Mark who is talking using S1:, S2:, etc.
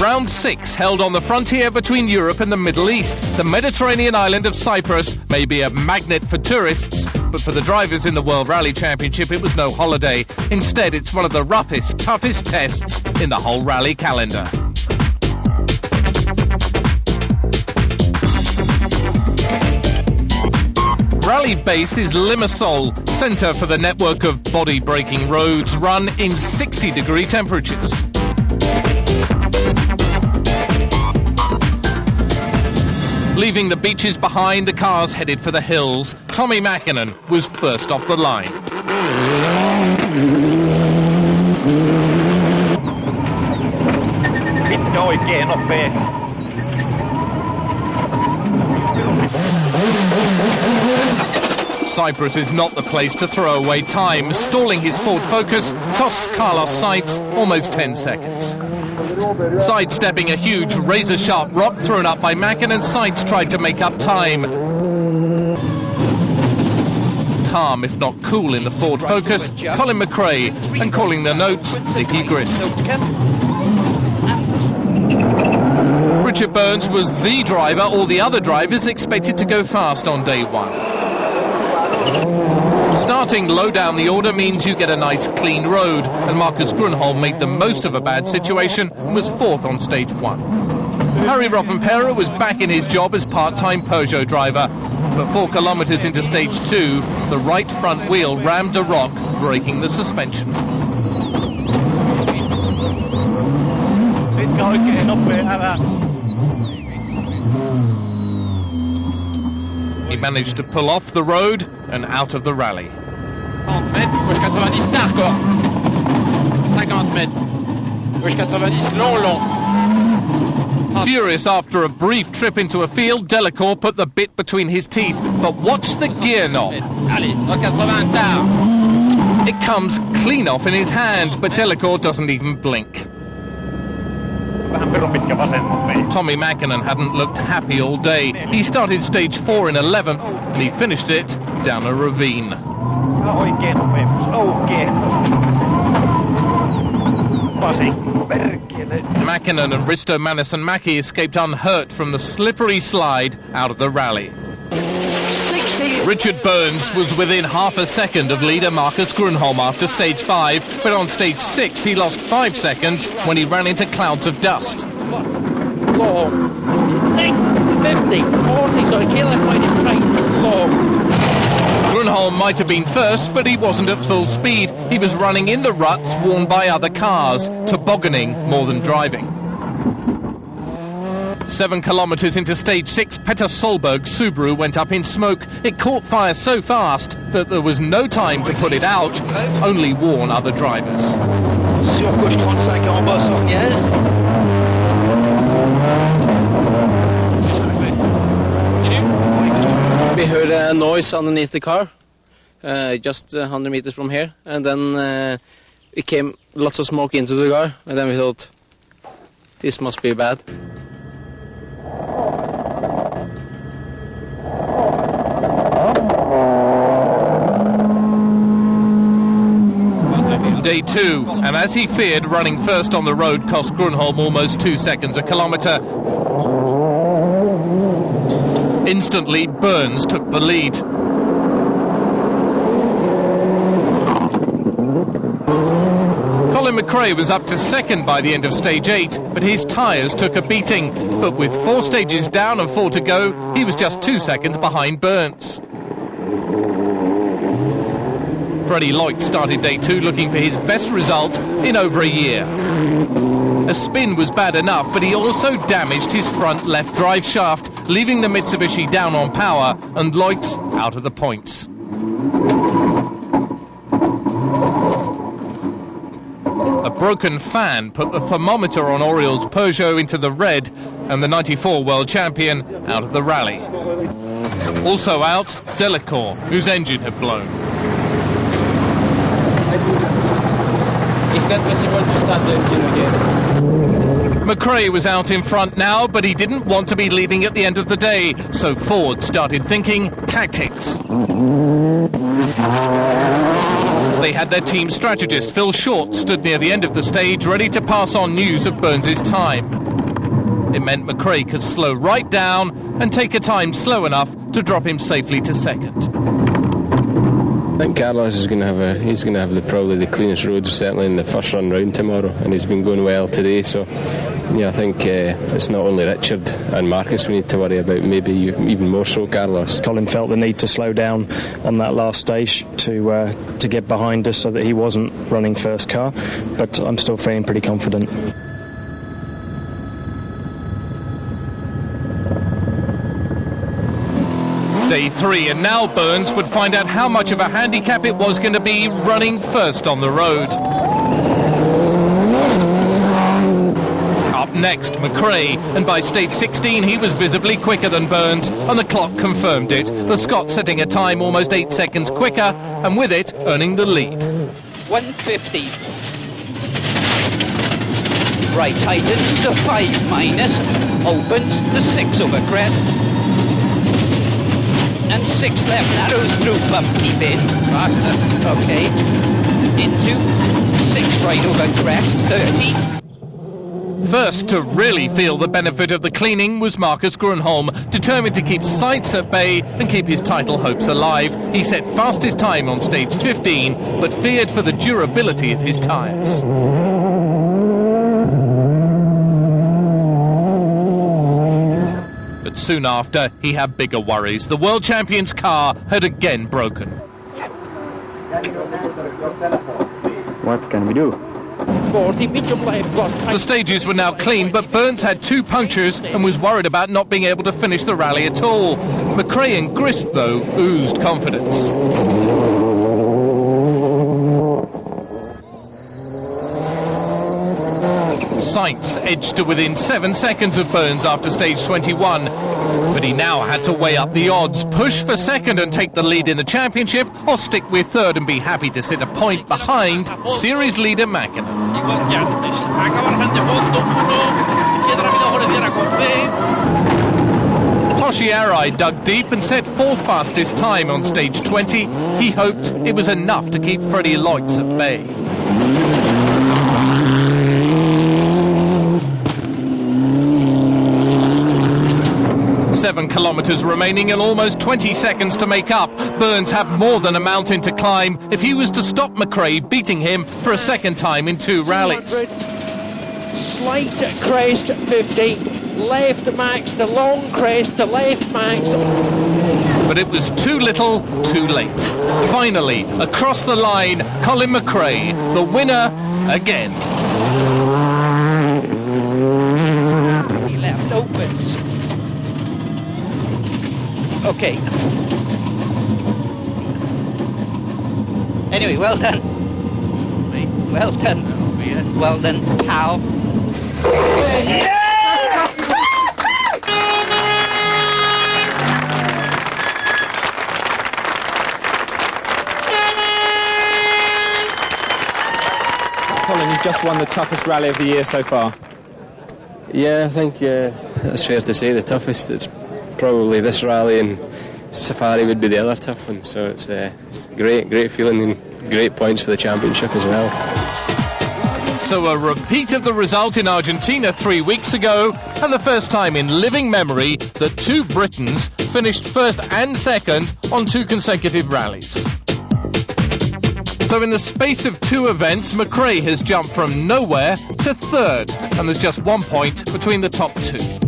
S1: Round 6 held on the frontier between Europe and the Middle East. The Mediterranean island of Cyprus may be a magnet for tourists, but for the drivers in the World Rally Championship it was no holiday. Instead, it's one of the roughest, toughest tests in the whole rally calendar. Rally base is Limassol, centre for the network of body-breaking roads run in 60-degree temperatures. Leaving the beaches behind, the cars headed for the hills. Tommy Mäkinen was first off the line. Cyprus is not the place to throw away time. Stalling his Ford Focus costs Carlos Sainz almost 10 seconds. Sidestepping a huge razor-sharp rock thrown up by Mäkinen, Sainz tried to make up time. Calm, if not cool, in the Ford Focus, Colin McRae, and calling the notes, Nicky Grist. Richard Burns was the driver. All the other drivers expected to go fast on day one. Starting low down the order means you get a nice clean road, and Marcus Grunholm made the most of a bad situation and was fourth on stage 1. Harry Rovanperä was back in his job as part-time Peugeot driver, but 4 kilometres into stage 2, the right front wheel rammed a rock, breaking the suspension. He managed to pull off the road and out of the rally. Furious after a brief trip into a field, Delacour put the bit between his teeth. But watch the gear knob. It comes clean off in his hand, but Delacour doesn't even blink. Tommy Mäkinen hadn't looked happy all day. He started stage 4 in 11th, and he finished it down a ravine. Mäkinen and Risto Mäkinen escaped unhurt from the slippery slide out of the rally. Richard Burns was within half a second of leader Marcus Grunholm after stage 5, but on stage 6 he lost 5 seconds when he ran into clouds of dust. Grunholm might have been first, but he wasn't at full speed. He was running in the ruts worn by other cars, tobogganing more than driving. 7 kilometres into stage 6, Petter Solberg's Subaru went up in smoke. It caught fire so fast that there was no time to put it out, only warn other drivers.
S2: We heard a noise underneath the car, just 100 meters from here, and then it came lots of smoke into the car, and then we thought, this must be bad.
S1: Day 2, and as he feared, running first on the road cost Grunholm almost 2 seconds a kilometre. Instantly, Burns took the lead. Colin McRae was up to second by the end of stage 8, but his tyres took a beating. But with 4 stages down and 4 to go, he was just 2 seconds behind Burns. Freddie Loik started day 2 looking for his best result in over a year. A spin was bad enough, but he also damaged his front left drive shaft, leaving the Mitsubishi down on power and Loik's out of the points. A broken fan put the thermometer on Oriol's Peugeot into the red and the '94 world champion out of the rally. Also out, Delacour, whose engine had blown. McRae was out in front now, but he didn't want to be leading at the end of the day, so Ford started thinking tactics. They had their team strategist, Phil Short, stood near the end of the stage, ready to pass on news of Burns' time. It meant McRae could slow right down and take a time slow enough to drop him safely to second.
S3: I think Carlos is going to have probably the cleanest road, certainly in the first run round tomorrow, and he's been going well today. So, yeah, I think it's not only Richard and Marcus we need to worry about, maybe even more so Carlos.
S4: Colin felt the need to slow down on that last stage to get behind us so that he wasn't running first car, but I'm still feeling pretty confident.
S1: Day 3, and now Burns would find out how much of a handicap it was going to be running first on the road. Up next, McRae, and by stage 16 he was visibly quicker than Burns, and the clock confirmed it. The Scot setting a time almost 8 seconds quicker, and with it earning the lead.
S5: 150. Right, tightens to 5 minus, opens the 6 over crest. And 6 left, narrows through bumpy bin. Okay. Into 6 right over crest, 30.
S1: First to really feel the benefit of the cleaning was Marcus Grönholm, determined to keep sights at bay and keep his title hopes alive. He set fastest time on stage 15, but feared for the durability of his tyres. But soon after, he had bigger worries. The world champion's car had again broken.
S4: What can we do?
S5: 40, medium left, lost.
S1: The stages were now clean, but Burns had 2 punctures and was worried about not being able to finish the rally at all. McRae and Grist, though, oozed confidence. Sainz edged to within 7 seconds of Burns after stage 21, but he now had to weigh up the odds, push for second and take the lead in the championship, or stick with third and be happy to sit a point behind series leader Mäkinen. Toshi Arai dug deep and set 4th fastest time on stage 20. He hoped it was enough to keep Freddie Leutz at bay. 7 kilometres remaining and almost 20 seconds to make up. Burns had more than a mountain to climb if he was to stop McRae beating him for a second time in 2 rallies.
S5: Slight crest at 50, left max, the long crest, the left max.
S1: But it was too little, too late. Finally, across the line, Colin McRae, the winner again.
S5: He left opens. Okay. Anyway, well done. Well done. Well done, pal.
S6: Colin, you've just won the toughest rally of the year so far.
S3: Yeah, I think that's fair to say, the toughest. It's probably this rally, and Safari would be the other tough one, so it's great feeling and great points for the championship as well.
S1: So a repeat of the result in Argentina 3 weeks ago, and the first time in living memory that 2 Britons finished first and second on 2 consecutive rallies. So in the space of 2 events, McRae has jumped from nowhere to third, and there's just 1 point between the top 2.